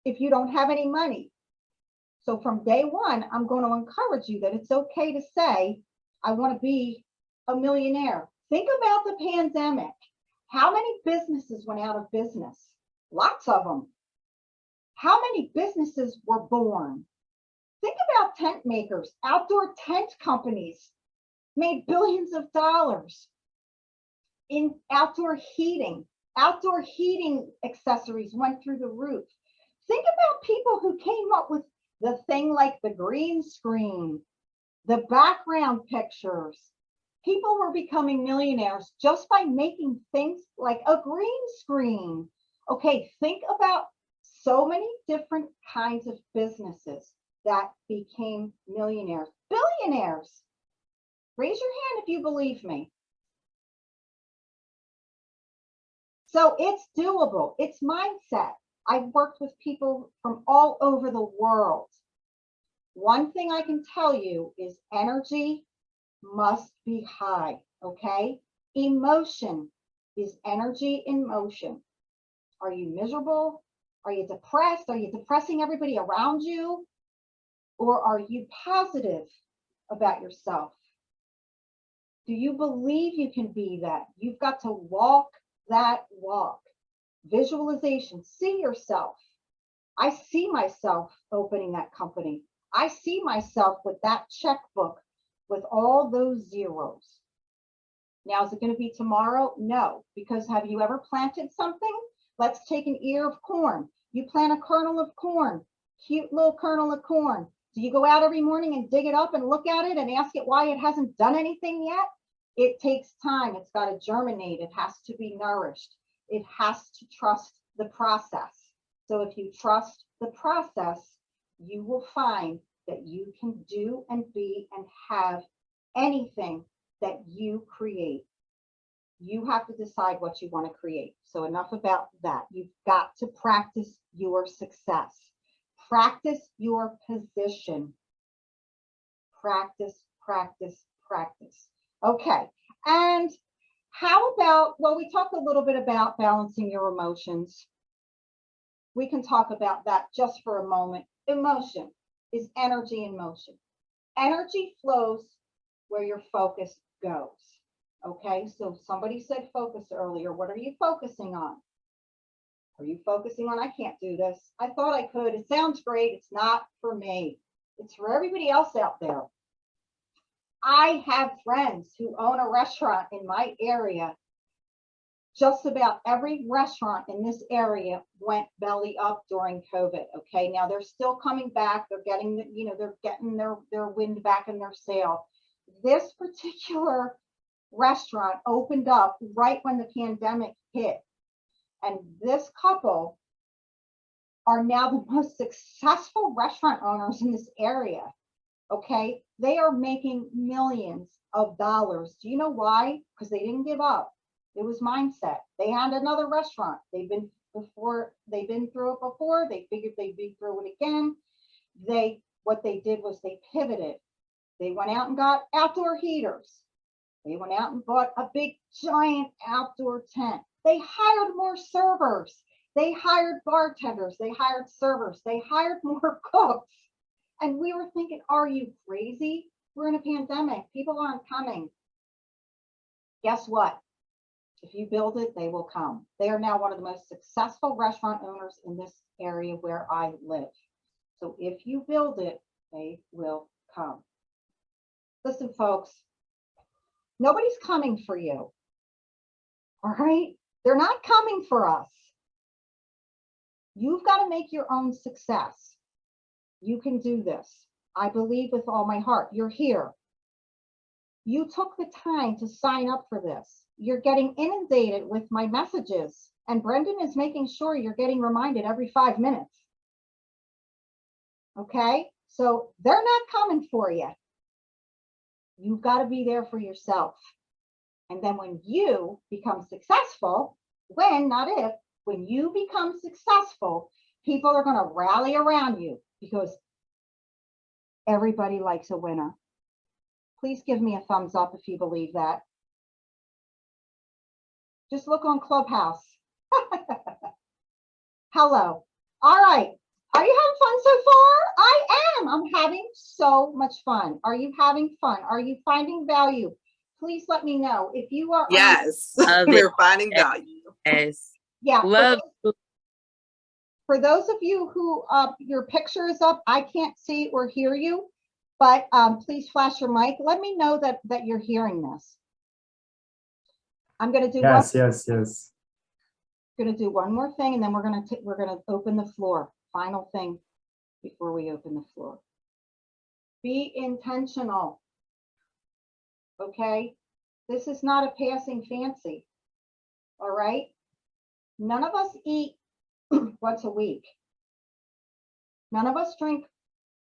if you don't have any money. So from day one, I'm going to encourage you that it's okay to say, I want to be a millionaire. Think about the pandemic. How many businesses went out of business? Lots of them. How many businesses were born? Think about tent makers, outdoor tent companies made billions of dollars in outdoor heating. Outdoor heating accessories went through the roof. Think about people who came up with the thing like the green screen, the background pictures. People were becoming millionaires just by making things like a green screen. Okay, think about so many different kinds of businesses that became millionaires, billionaires. Raise your hand if you believe me. So it's doable. It's mindset. I've worked with people from all over the world. One thing I can tell you is energy must be high, okay? Emotion is energy in motion. Are you miserable? Are you depressed? Are you depressing everybody around you? Or are you positive about yourself? Do you believe you can be that? You've got to walk that walk. Visualization, see yourself. I see myself opening that company. I see myself with that checkbook with all those zeros. Now, is it going to be tomorrow? No, because have you ever planted something? Let's take an ear of corn. You plant a kernel of corn, cute little kernel of corn. Do you go out every morning and dig it up and look at it and ask it why it hasn't done anything yet? It takes time. It's got to germinate. It has to be nourished. It has to trust the process. So if you trust the process, you will find that you can do and be and have anything that you create. You have to decide what you want to create. So enough about that. You've got to practice your success. Practice your position. Practice, practice, practice. Okay. And how about, well, we talked a little bit about balancing your emotions. We can talk about that just for a moment. Emotion is energy in motion. Energy flows where your focus goes. Okay, so somebody said focus earlier. What are you focusing on? Are you focusing on, I can't do this. I thought I could. It sounds great. It's not for me. It's for everybody else out there. I have friends who own a restaurant in my area. Just about every restaurant in this area went belly up during COVID. Okay, now they're still coming back. They're getting, they're getting their wind back in their sail. This particular restaurant opened up right when the pandemic hit. And this couple are now the most successful restaurant owners in this area. Okay, they are making millions of dollars. Do you know why? Because they didn't give up. It was mindset. They had another restaurant. They've been through it before. They figured they'd be through it again. What they did was they pivoted. They went out and got outdoor heaters. They went out and bought a big giant outdoor tent. They hired more servers. They hired bartenders. They hired servers. They hired more cooks. And we were thinking, are you crazy? We're in a pandemic. People aren't coming. Guess what? If you build it, they will come. They are now one of the most successful restaurant owners in this area where I live. So if you build it, they will come. Listen, folks, nobody's coming for you. All right? They're not coming for us. You've got to make your own success. You can do this. I believe with all my heart. You're here. You took the time to sign up for this. You're getting inundated with my messages, and Brendan is making sure you're getting reminded every 5 minutes. Okay? So they're not coming for you. You've got to be there for yourself. And then when you become successful, not if, when you become successful, people are going to rally around you because everybody likes a winner. Please give me a thumbs up if you believe that. Just look on Clubhouse. Hello. All right. Are you having fun so far? I am. I'm having so much fun. Are you having fun? Are you finding value? Please let me know if you are. Yes, we're finding value. Yes. Yeah. Love. For those of you who your picture is up, I can't see or hear you, but please flash your mic. Let me know that you're hearing this. I'm going to do yes. Going to do one more thing, and then we're going to open the floor. Final thing before we open the floor. Be intentional. Okay? This is not a passing fancy. All right? None of us eat once a week. None of us drink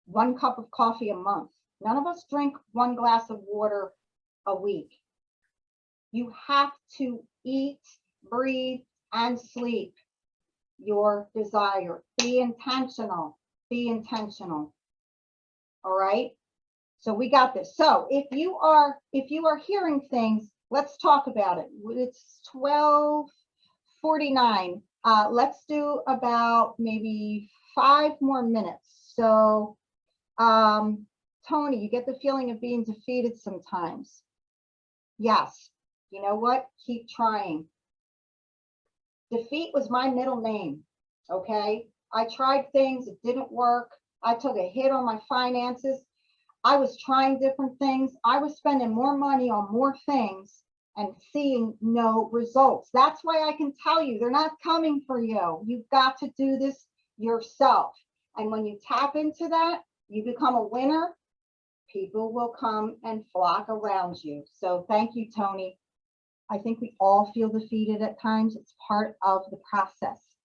1 cup of coffee a month. None of us drink 1 glass of water a week. You have to eat, breathe, and sleep your desire. Be intentional. Be intentional. All right? So we got this. So if you are hearing things, let's talk about it. It's 12:49. Let's do about maybe 5 more minutes. So Tony, you get the feeling of being defeated sometimes. Yes. You know what? Keep trying. Defeat was my middle name. Okay. I tried things. It didn't work. I took a hit on my finances. I was trying different things. I was spending more money on more things and seeing no results. That's why I can tell you they're not coming for you. You've got to do this yourself. And when you tap into that, you become a winner. People will come and flock around you. So thank you, Tony. I think we all feel defeated at times. It's part of the process.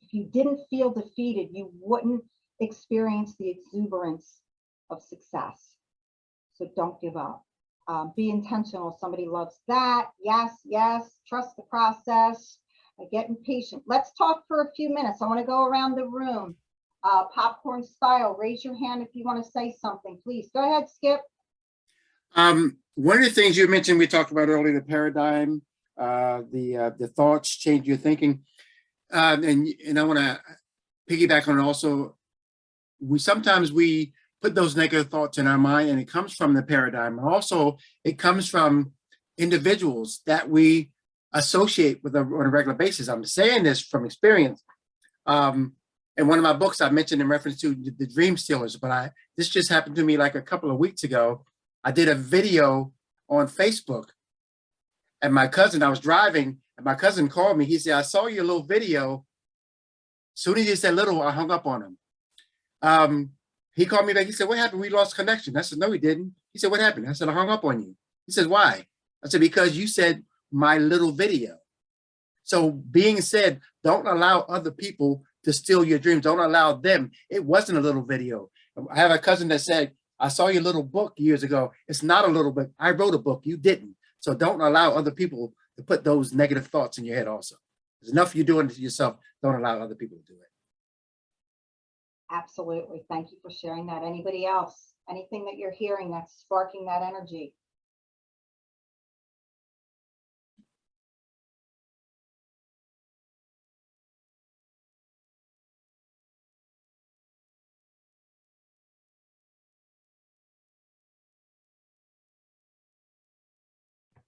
If you didn't feel defeated, you wouldn't experience the exuberance of success. So don't give up. Be intentional. Somebody loves that. Yes, yes. Trust the process. I get impatient. Let's talk for a few minutes. I want to go around the room, popcorn style. Raise your hand if you want to say something, please. Go ahead, Skip. One of the things you mentioned, we talked about earlier, the paradigm, the thoughts change your thinking. And I want to piggyback on it also. Sometimes we put those negative thoughts in our mind, and it comes from the paradigm. And also, it comes from individuals that we associate with on a regular basis. I'm saying this from experience. In one of my books, I mentioned in reference to the dream stealers, but this just happened to me like a couple of weeks ago. I did a video on Facebook, and my cousin, I was driving, and my cousin called me. He said, I saw your little video. Soon as he said little, I hung up on him. He called me back. He said, what happened? We lost connection. I said, no, we didn't. He said, what happened? I said, I hung up on you. He said, why? I said, because you said my little video. So being said, don't allow other people to steal your dreams. Don't allow them. It wasn't a little video. I have a cousin that said, I saw your little book years ago. It's not a little book. I wrote a book. You didn't. So don't allow other people to put those negative thoughts in your head also. There's enough you're doing to yourself. Don't allow other people to do it. Absolutely. Thank you for sharing that. Anybody else? Anything that you're hearing that's sparking that energy?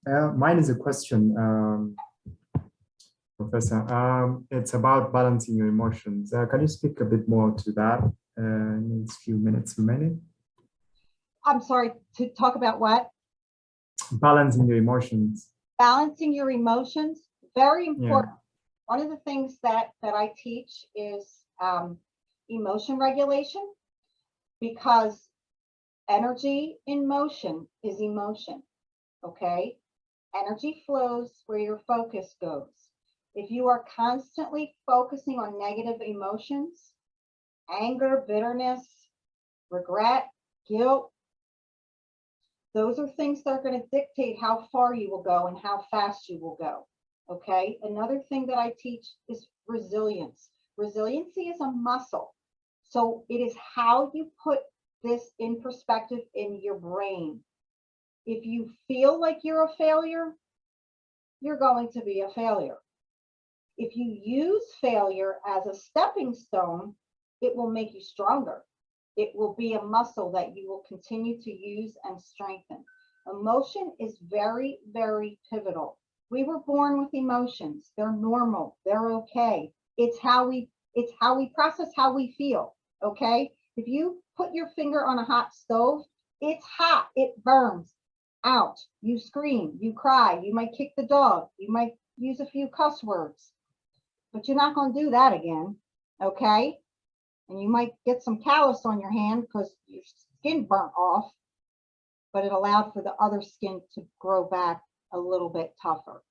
Mine is a question, Professor. It's about balancing your emotions. Can you speak a bit more to that in a few minutes remaining? I'm sorry, to talk about what? Balancing your emotions. Balancing your emotions, very important. Yeah. One of the things that I teach is emotion regulation, because energy in motion is emotion, okay? Energy flows where your focus goes. If you are constantly focusing on negative emotions, anger, bitterness, regret, guilt, those are things that are going to dictate how far you will go and how fast you will go, okay? Another thing that I teach is resilience. Resiliency is a muscle. So it is how you put this in perspective in your brain. If you feel like you're a failure, you're going to be a failure. If you use failure as a stepping stone, it will make you stronger. It will be a muscle that you will continue to use and strengthen. Emotion is very, very pivotal. We were born with emotions. They're normal. They're okay. It's how we process how we feel, okay? If you put your finger on a hot stove, it's hot, it burns. Out, you scream, you cry, you might kick the dog, you might use a few cuss words, but you're not going to do that again, okay? And you might get some callus on your hand because your skin burnt off, but it allowed for the other skin to grow back a little bit tougher.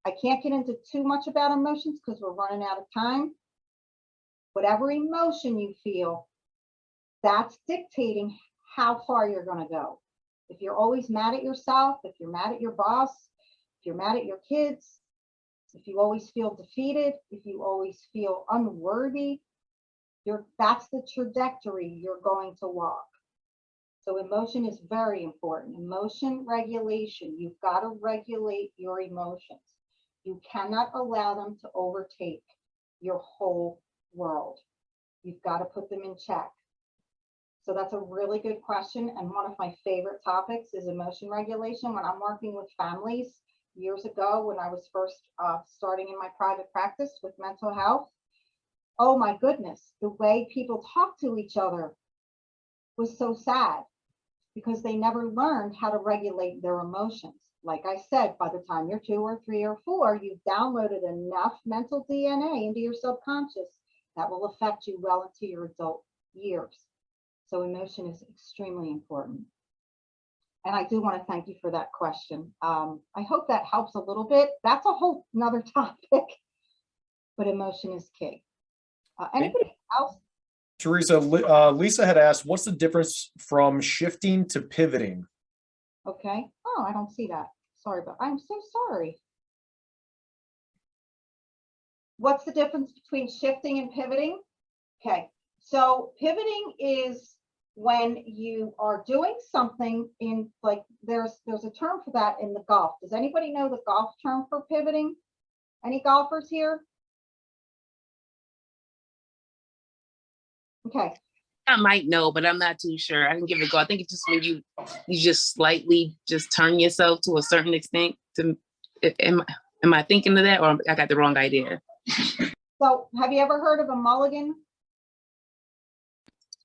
I can't get into too much about emotions because we're running out of time. Whatever emotion you feel, that's dictating how far you're going to go. If you're always mad at yourself, if you're mad at your boss, if you're mad at your kids, if you always feel defeated, if you always feel unworthy, that's the trajectory you're going to walk. So emotion is very important. Emotion regulation. You've got to regulate your emotions. You cannot allow them to overtake your whole world. You've got to put them in check. So that's a really good question. And one of my favorite topics is emotion regulation. When I'm working with families years ago, when I was first starting in my private practice with mental health, oh my goodness, the way people talk to each other was so sad because they never learned how to regulate their emotions. Like I said, by the time you're 2 or 3 or 4, you've downloaded enough mental DNA into your subconscious that will affect you well into your adult years. So emotion is extremely important. And I do want to thank you for that question. I hope that helps a little bit. That's a whole nother topic, but emotion is key. Anybody else? Theresa, Lisa had asked, what's the difference from shifting to pivoting? Okay. Oh, I don't see that. Sorry, but I'm so sorry. What's the difference between shifting and pivoting? Okay. So pivoting is when you are doing something in, like, there's a term for that in the golf. Does anybody know the golf term for pivoting? Any golfers here? Okay. I might know, but I'm not too sure. I can give it a go. I think it's just when you just slightly just turn yourself to a certain extent. Am I thinking of that, or I got the wrong idea? So have you ever heard of a mulligan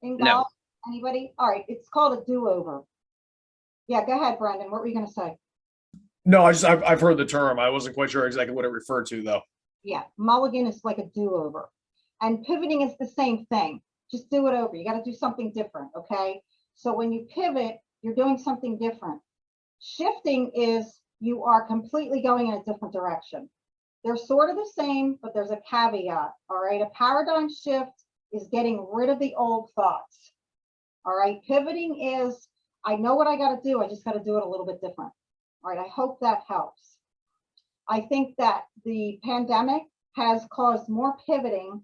in golf? No. Anybody? All right, it's called a do-over. Yeah, go ahead, Brendan. What were you going to say? No, I've heard the term. I wasn't quite sure exactly what it referred to, though. Yeah, mulligan is like a do-over, and pivoting is the same thing. Just do it over. You got to do something different. Okay. So when you pivot, you're doing something different. Shifting is you are completely going in a different direction. They're sort of the same, but there's a caveat. All right. A paradigm shift is getting rid of the old thoughts. All right. Pivoting is, I know what I got to do. I just got to do it a little bit different. All right. I hope that helps. I think that the pandemic has caused more pivoting.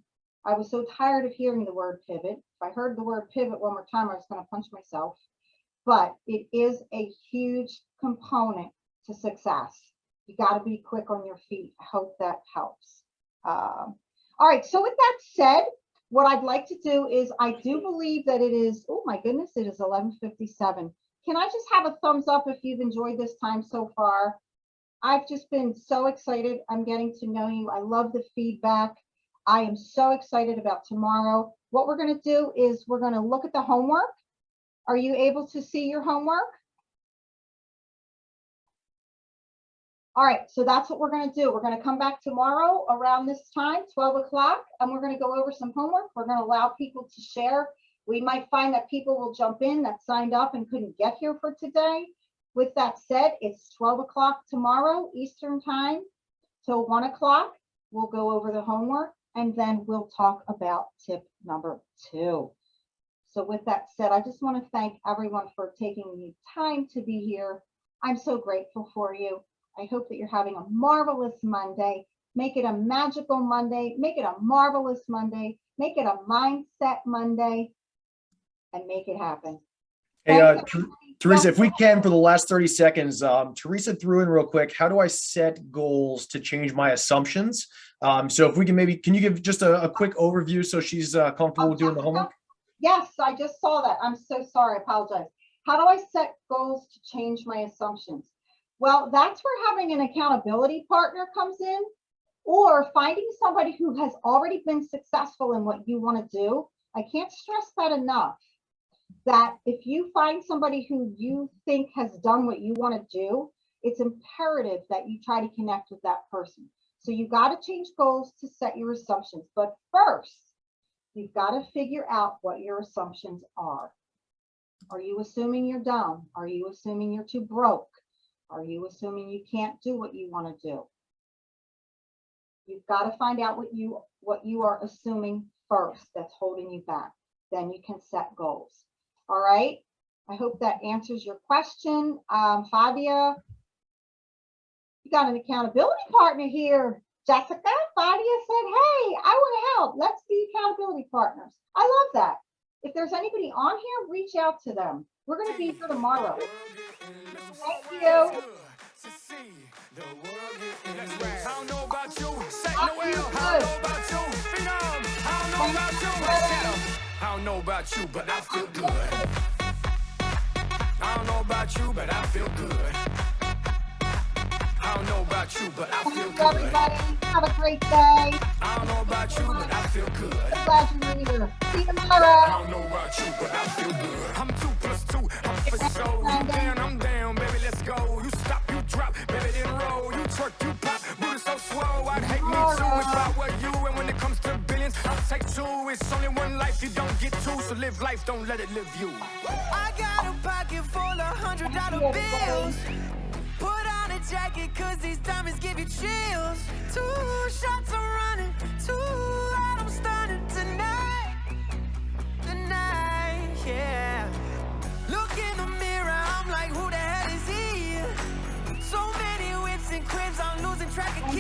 I was so tired of hearing the word pivot. If I heard the word pivot one more time, I was going to punch myself. But it is a huge component to success. You got to be quick on your feet. I hope that helps. All right. So with that said, what I'd like to do is, I do believe that it is, oh my goodness, it is 11:57. Can I just have a thumbs up if you've enjoyed this time so far? I've just been so excited. I'm getting to know you. I love the feedback. I am so excited about tomorrow. What we're going to do is we're going to look at the homework. Are you able to see your homework? All right, so that's what we're going to do. We're going to come back tomorrow around this time, 12 o'clock, and we're going to go over some homework. We're going to allow people to share. We might find that people will jump in that signed up and couldn't get here for today. With that said, it's 12 o'clock tomorrow, Eastern time, till 1 o'clock. We'll go over the homework, and then we'll talk about tip number 2. So with that said, I just want to thank everyone for taking the time to be here. I'm so grateful for you. I hope that you're having a marvelous Monday. Make it a magical Monday. Make it a marvelous Monday. Make it a mindset Monday, and make it happen. Hey, Theresa, if we can, for the last 30 seconds, Theresa threw in real quick, how do I set goals to change my assumptions? So if we can maybe, can you give just a quick overview so she's comfortable doing the homework? Yes, I just saw that. I'm so sorry. I apologize. How do I set goals to change my assumptions? Well, that's where having an accountability partner comes in, or finding somebody who has already been successful in what you want to do. I can't stress that enough, that if you find somebody who you think has done what you want to do, it's imperative that you try to connect with that person. So you got to change goals to set your assumptions. But first, you've got to figure out what your assumptions are. Are you assuming you're dumb? Are you assuming you're too broke? Are you assuming you can't do what you want to do? You've got to find out what you are assuming first that's holding you back. Then you can set goals. All right. I hope that answers your question. Fabia, you got an accountability partner here. Jessica, Fabia said, hey, I want to help. Let's be accountability partners. I love that. If there's anybody on here, reach out to them. We're going to be here tomorrow. Thank you. I don't know about you, say Noel. I don't know about you, Phenom. I don't know about you, I don't know about you, but I feel good. I don't know about you, but I feel good. I don't know about you, but I feel good. Everybody, have a great day. I don't know about you, but I feel good. I'm glad you're here. See you tomorrow. I don't know about you, but I feel good. I'm 2 + 2, I'm for sure. You down, I'm down, baby, let's go. You stop, you drop, baby, then roll. You twerk, you pop, booty so slow. I'd hate me too if I were you. And when it comes to billions, I'll take 2. It's only one life, you don't get 2. So live life, don't let it live you. I got a pocket full of $100 bills. Put on a jacket, cause these diamonds give you chills. 2 shots are running, 2 out, I'm stunning tonight.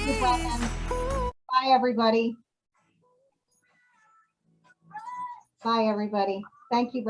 you, Brendan. Bye, everybody. Bye, everybody. Thank you.